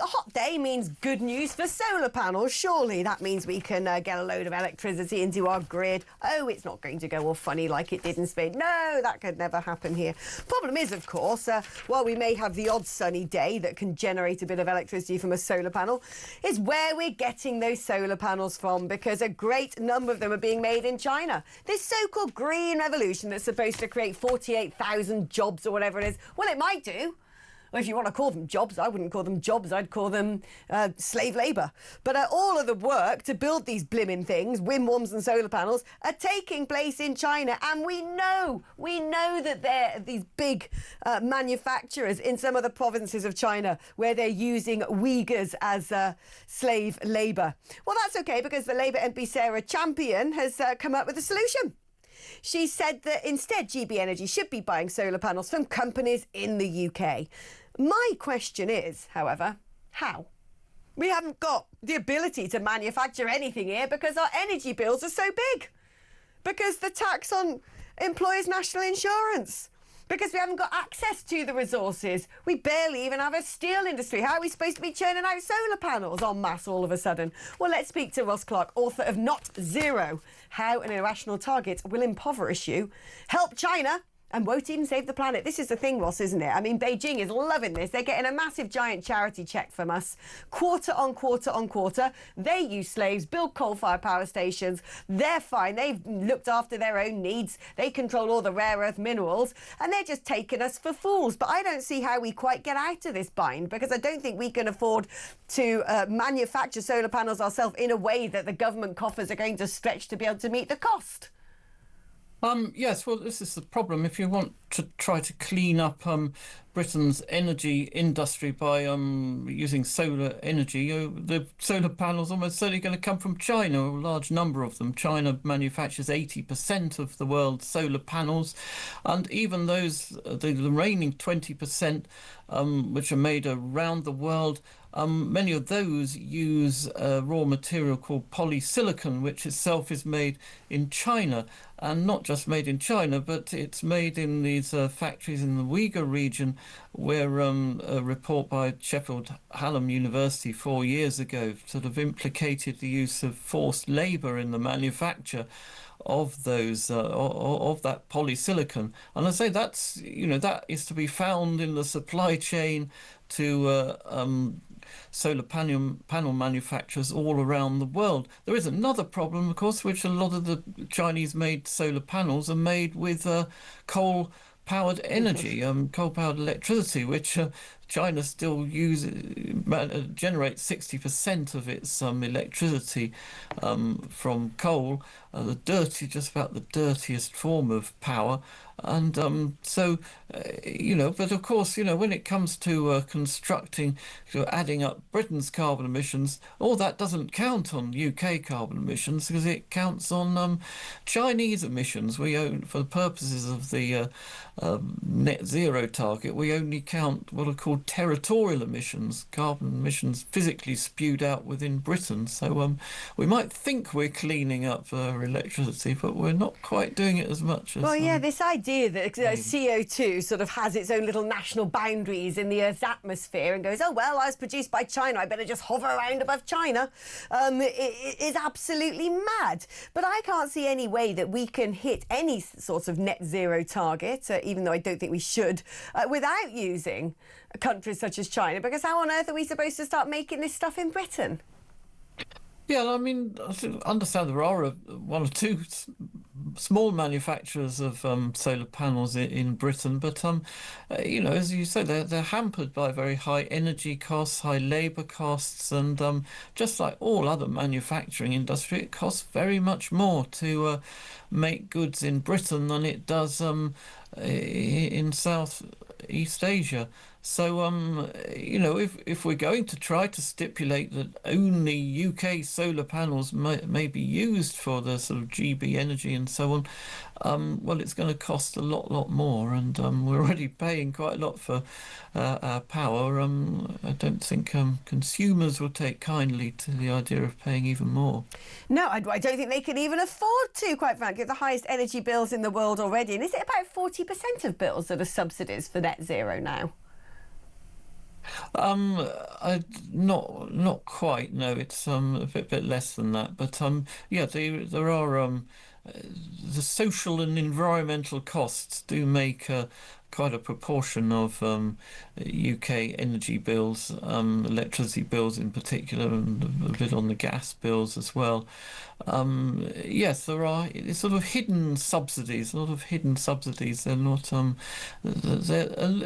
a hot day means good news for solar panels, surely. That means we can get a load of electricity into our grid. Oh, it's not going to go all funny like it did in Spain. No, that could never happen here. Problem is, of course, while we may have the odd sunny day that can generate a bit of electricity from a solar panel, is where we're getting those solar panels from, because a great number of them are being made in China. This so-called green revolution that's supposed to create 48,000 jobs or whatever it is, well, it might do. Well, if you want to call them jobs, I wouldn't call them jobs, I'd call them slave labour. But all of the work to build these blimmin' things, windfarms and solar panels, are taking place in China. And we know that there are these big manufacturers in some of the provinces of China where they're using Uyghurs as slave labour. Well, that's OK, because the Labour MP Sarah Champion has come up with a solution. She said that instead GB Energy should be buying solar panels from companies in the UK. My question is, however, how? We haven't got the ability to manufacture anything here because our energy bills are so big. Because the tax on employers' national insurance. Because we haven't got access to the resources. We barely even have a steel industry. How are we supposed to be churning out solar panels en masse all of a sudden? Well, let's speak to Ross Clark, author of Not Zero, How an Irrational Target Will Impoverish You, Help China and Won't Even Save the Planet. This is the thing, Ross, isn't it? I mean, Beijing is loving this. They're getting a massive, giant charity cheque from us, quarter on quarter on quarter. They use slaves, build coal-fired power stations. They're fine. They've looked after their own needs. They control all the rare earth minerals, and they're just taking us for fools. But I don't see how we quite get out of this bind, because I don't think we can afford to manufacture solar panels ourselves in a way that the government coffers are going to stretch to be able to meet the cost. Yes, well, this is the problem. If you want to try to clean up Britain's energy industry by using solar energy, the solar panels almost certainly going to come from China, a large number of them. China manufactures 80% of the world's solar panels, and even those, the remaining 20%, which are made around the world, many of those use a raw material called polysilicon, which itself is made in China. And not just made in China, but it's made in these factories in the Uyghur region, where a report by Sheffield Hallam University 4 years ago sort of implicated the use of forced labour in the manufacture of those of that polysilicon. And I say that's, that is to be found in the supply chain to solar panel manufacturers all around the world. There is another problem, of course, which a lot of the Chinese-made solar panels are made with coal-powered energy, coal-powered electricity, which China still generates 60% of its electricity from coal, just about the dirtiest form of power. And but of course, when it comes to constructing, adding up Britain's carbon emissions, all that doesn't count on UK carbon emissions, because it counts on Chinese emissions. We own, for the purposes of the net zero target, we only count what are called territorial emissions, carbon emissions physically spewed out within Britain. So we might think we're cleaning up our electricity, but we're not quite doing it as much as... Well, yeah, this idea that CO2 sort of has its own little national boundaries in the Earth's atmosphere and goes, oh, well, I was produced by China, I better just hover around above China, it is absolutely mad. But I can't see any way that we can hit any sort of net zero target, even though I don't think we should, without using countries such as China, because how on earth are we supposed to start making this stuff in Britain? Yeah, I mean, I understand there are one or two small manufacturers of solar panels in Britain, but as you say, they're hampered by very high energy costs, high labour costs, and just like all other manufacturing industry, it costs very much more to make goods in Britain than it does in Southeast Asia. So, if we're going to try to stipulate that only UK solar panels may be used for the sort of GB energy and so on, well, it's going to cost a lot more, and we're already paying quite a lot for our power. I don't think consumers will take kindly to the idea of paying even more. No, I don't think they can even afford to, quite frankly. The highest energy bills in the world already. And is it about 40% of bills that are subsidies for net zero now? I not quite. No, it's a bit less than that. But yeah, there are the social and environmental costs do make quite a proportion of UK energy bills, electricity bills in particular, and a bit on the gas bills as well. Yes, there are sort of hidden subsidies, a lot of hidden subsidies. They're not,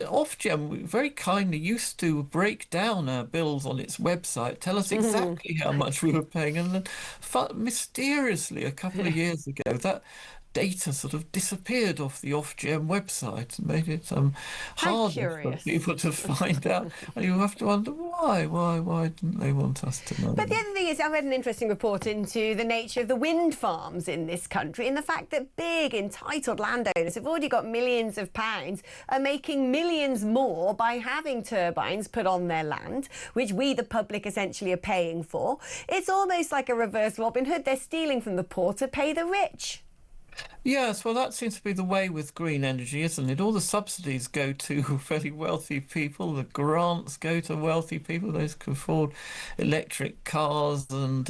Ofgem very kindly used to break down our bills on its website, tell us exactly how much we were paying, and then mysteriously, a couple of years ago, that data sort of disappeared off the Ofgem website and made it How harder for curious. people to find out. And you have to wonder why didn't they want us to know But the that? other thing is, I read an interesting report into the nature of the wind farms in this country and the fact that big, entitled landowners have already got millions of pounds, are making millions more by having turbines put on their land, which we, the public, essentially are paying for. It's almost like a reverse Robin Hood. They're stealing from the poor to pay the rich. Yes, well, that seems to be the way with green energy, isn't it? All the subsidies go to very wealthy people, the grants go to wealthy people, those who can afford electric cars and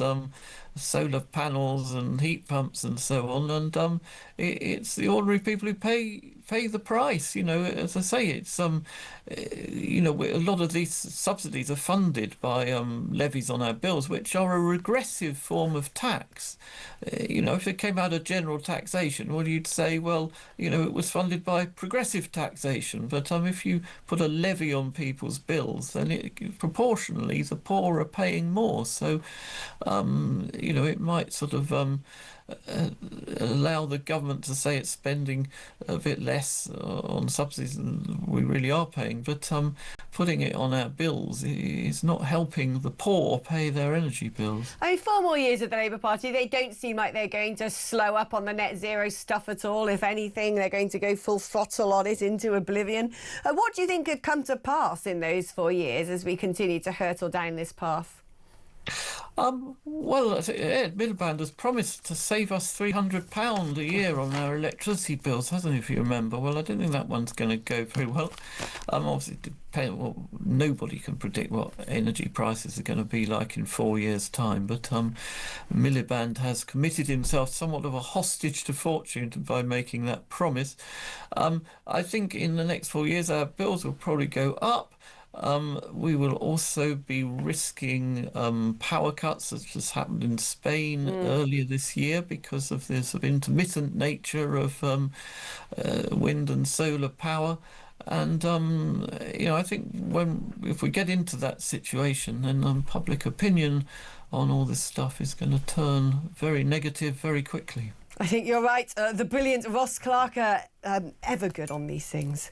solar panels and heat pumps and so on. And it's the ordinary people who pay the price. You know, as I say, it's a lot of these subsidies are funded by levies on our bills, which are a regressive form of tax. If it came out of general taxation, well, you'd say, well, it was funded by progressive taxation. But if you put a levy on people's bills, then proportionally the poor are paying more. So, it might sort of allow the government to say it's spending a bit less on subsidies than we really are paying, but putting it on our bills is not helping the poor pay their energy bills. I mean, 4 more years of the Labour Party, they don't seem like they're going to slow up on the net zero stuff at all. If anything, they're going to go full throttle on it into oblivion. What do you think could come to pass in those 4 years as we continue to hurtle down this path? Well, Ed Miliband has promised to save us £300 a year on our electricity bills, hasn't he, if you remember? Well, I don't think that one's going to go very well. Obviously, nobody can predict what energy prices are going to be like in 4 years' time, but Miliband has committed himself somewhat of a hostage to fortune by making that promise. I think in the next 4 years, our bills will probably go up. We will also be risking power cuts, as just happened in Spain earlier this year, because of the sort of intermittent nature of wind and solar power. And I think if we get into that situation, then public opinion on all this stuff is going to turn very negative very quickly. I think you're right. The brilliant Ross Clark, ever good on these things.